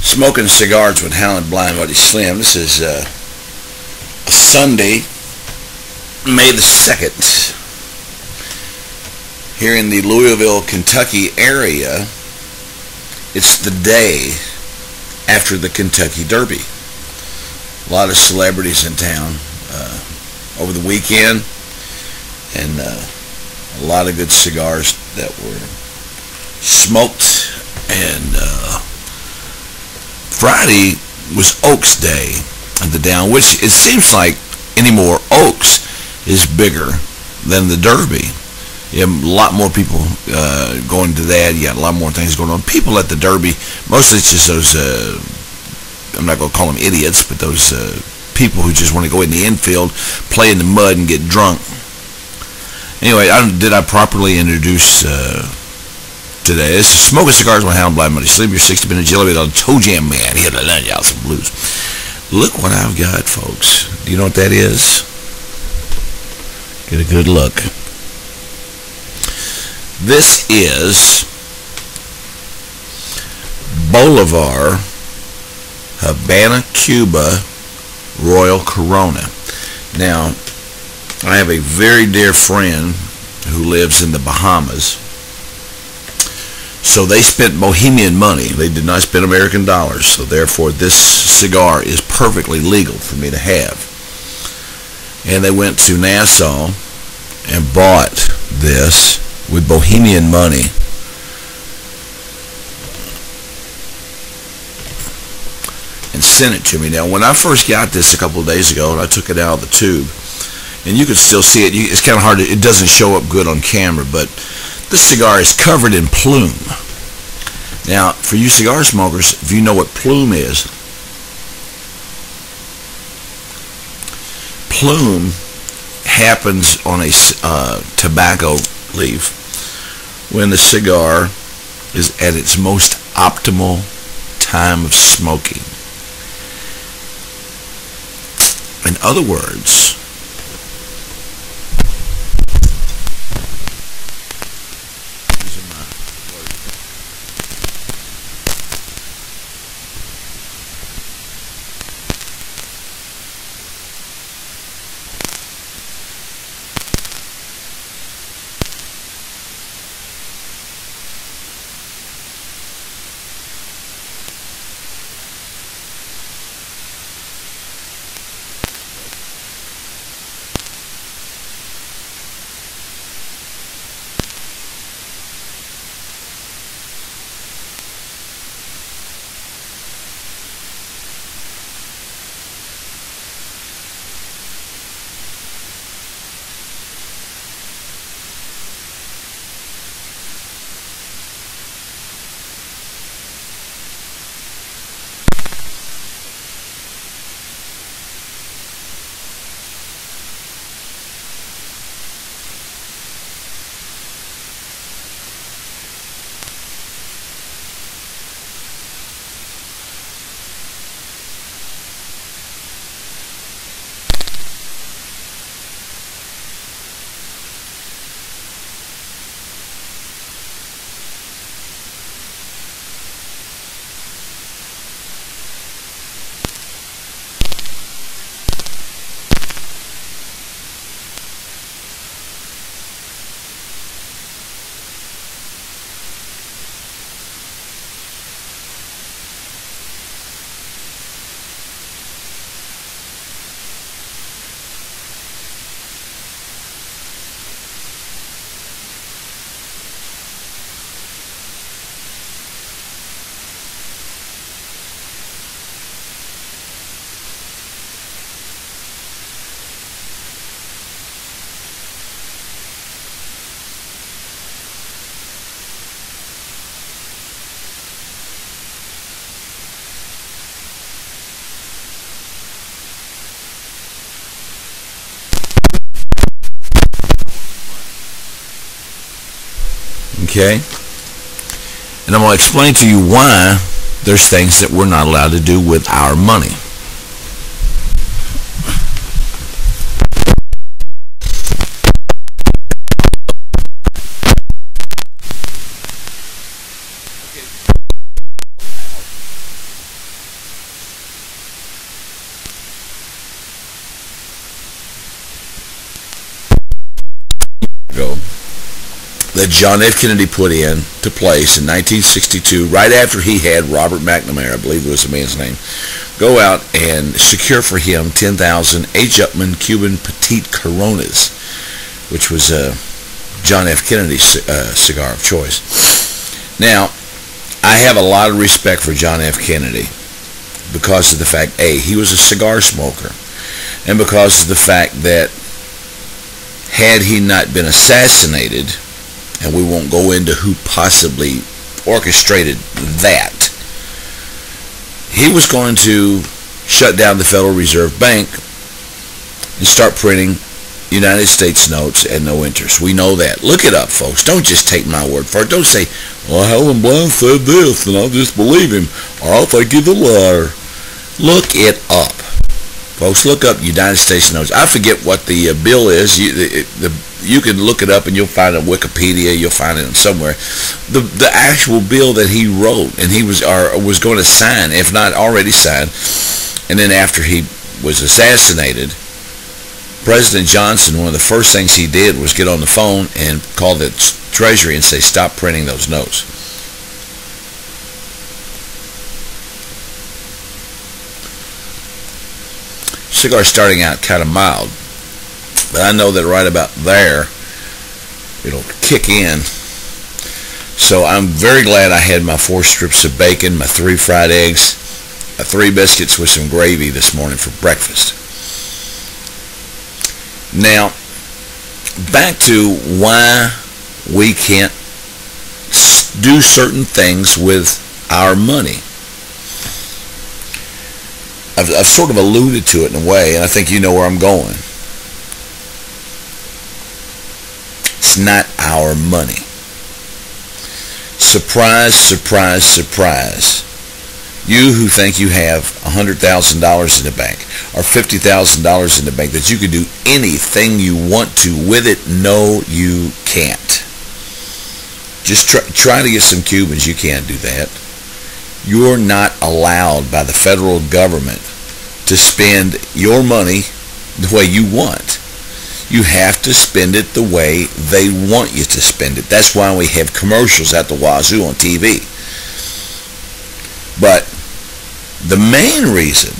Smoking Cigars with Howlinblind, Buddy Slim. This is Sunday, May the 2nd. Here in the Louisville, Kentucky area, it's the day after the Kentucky Derby. A lot of celebrities in town over the weekend, and a lot of good cigars that were smoked. And Friday was Oaks Day at the Down, which it seems like anymore Oaks is bigger than the Derby. You have a lot more people going to that. You got a lot more things going on. People at the Derby, mostly it's just those, I'm not going to call them idiots, but those people who just want to go in the infield, play in the mud, and get drunk. Anyway, did I properly introduce today? This is Smoking Cigars with Howlinblind, Money. Sleep your 60-minute jelly on Toe Jam Man. Here to learn y'all some blues. Look what I've got, folks. Do you know what that is? Get a good look. This is Bolivar Havana, Cuba Royal Corona. Now, I have a very dear friend who lives in the Bahamas. So they spent Bohemian money. They did not spend American dollars. So therefore, this cigar is perfectly legal for me to have. And they went to Nassau and bought this with Bohemian money. And sent it to me. Now, when I first got this a couple of days ago, and I took it out of the tube, and you can still see it. It's kind of hard. It doesn't show up good on camera, but this cigar is covered in plume. Now, for you cigar smokers, if you know what plume is, plume happens on a tobacco leaf when the cigar is at its most optimal time of smoking. In other words, okay? And I'm going to explain to you why there's things that we're not allowed to do with our money. ago that John F. Kennedy put into place in 1962, right after he had Robert McNamara, I believe was the man's name, go out and secure for him 10,000 H. Upmann Cuban Petite Coronas, which was John F. Kennedy's cigar of choice. Now, I have a lot of respect for John F. Kennedy because of the fact, A, he was a cigar smoker, and because of the fact that had he not been assassinated, and we won't go into who possibly orchestrated that, he was going to shut down the Federal Reserve Bank and start printing United States notes at no interest. We know that. Look it up, folks. Don't just take my word for it. Don't say, well, Howlinblind said this, and I'll just believe him, or I'll think he's a liar. Look it up. Folks, look up United States notes. I forget what the bill is. You can look it up and you'll find it on Wikipedia. You'll find it somewhere. The actual bill that he wrote and he was going to sign, if not already signed, and then after he was assassinated, President Johnson, one of the first things he did was get on the phone and call the Treasury and say, stop printing those notes. Cigar starting out kind of mild, but I know that right about there it'll kick in. So I'm very glad I had my 4 strips of bacon, my 3 fried eggs, 3 biscuits with some gravy this morning for breakfast. Now, back to why we can't do certain things with our money. I've sort of alluded to it in a way, and I think you know where I'm going. It's not our money. Surprise, surprise, surprise. You who think you have $100,000 in the bank or $50,000 in the bank that you can do anything you want to with it, no, you can't. Just try to get some Cubans. You can't do that. You're not allowed by the federal government to spend your money the way you want. You have to spend it the way they want you to spend it. That's why we have commercials at the wazoo on TV. But the main reason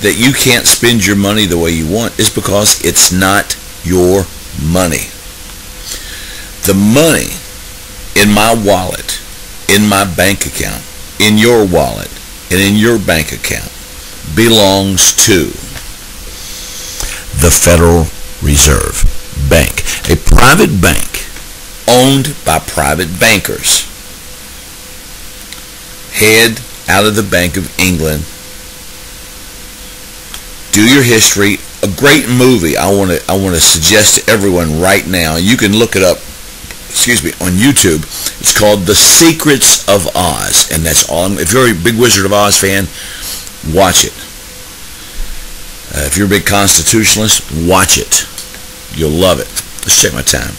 that you can't spend your money the way you want is because it's not your money. The money in my wallet, in my bank account, in your wallet, and in your bank account belongs to the Federal Reserve Bank, a private bank owned by private bankers, head out of the Bank of England. Do your history. A great movie I want to suggest to everyone right now. You can look it up, on YouTube. It's called The Secrets of Oz, and that's all. If you're a big Wizard of Oz fan, watch it. If you're a big constitutionalist, watch it. You'll love it. Let's check my time.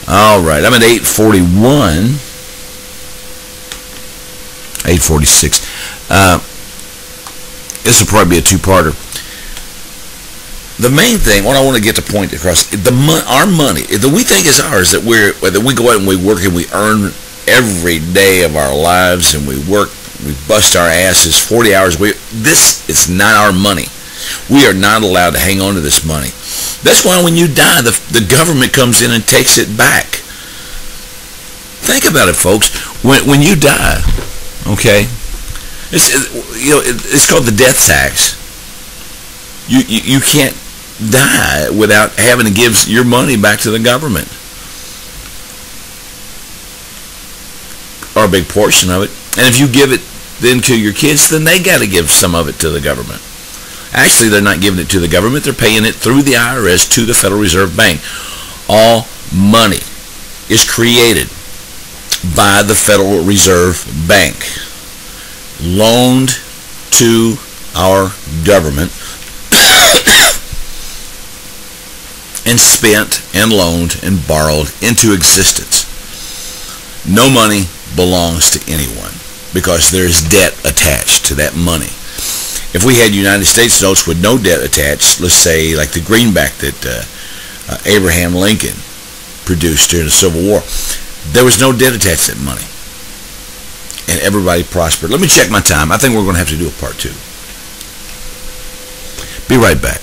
All right, I'm at 8:41. 8:46. This will probably be a two-parter. The main thing, what I want to get the point across, our money that we think is ours, that we go out and we work and we earn every day of our lives, and we work, we bust our asses 40 hours a week. This is not our money. We are not allowed to hang on to this money. That's why when you die, the government comes in and takes it back. Think about it, folks. When you die, okay, it's called the death tax. You can't die without having to give your money back to the government, or a big portion of it. And if you give it then to your kids, then they got to give some of it to the government. Actually, they're not giving it to the government. They're paying it through the IRS to the Federal Reserve Bank. All money is created by the Federal Reserve Bank, loaned to our government, and spent and loaned and borrowed into existence. No money belongs to anyone because there is debt attached to that money. If we had United States notes with no debt attached, let's say like the greenback that Abraham Lincoln produced during the Civil War, there was no debt attached to that money. And everybody prospered. Let me check my time. I think we're going to have to do a part 2. Be right back.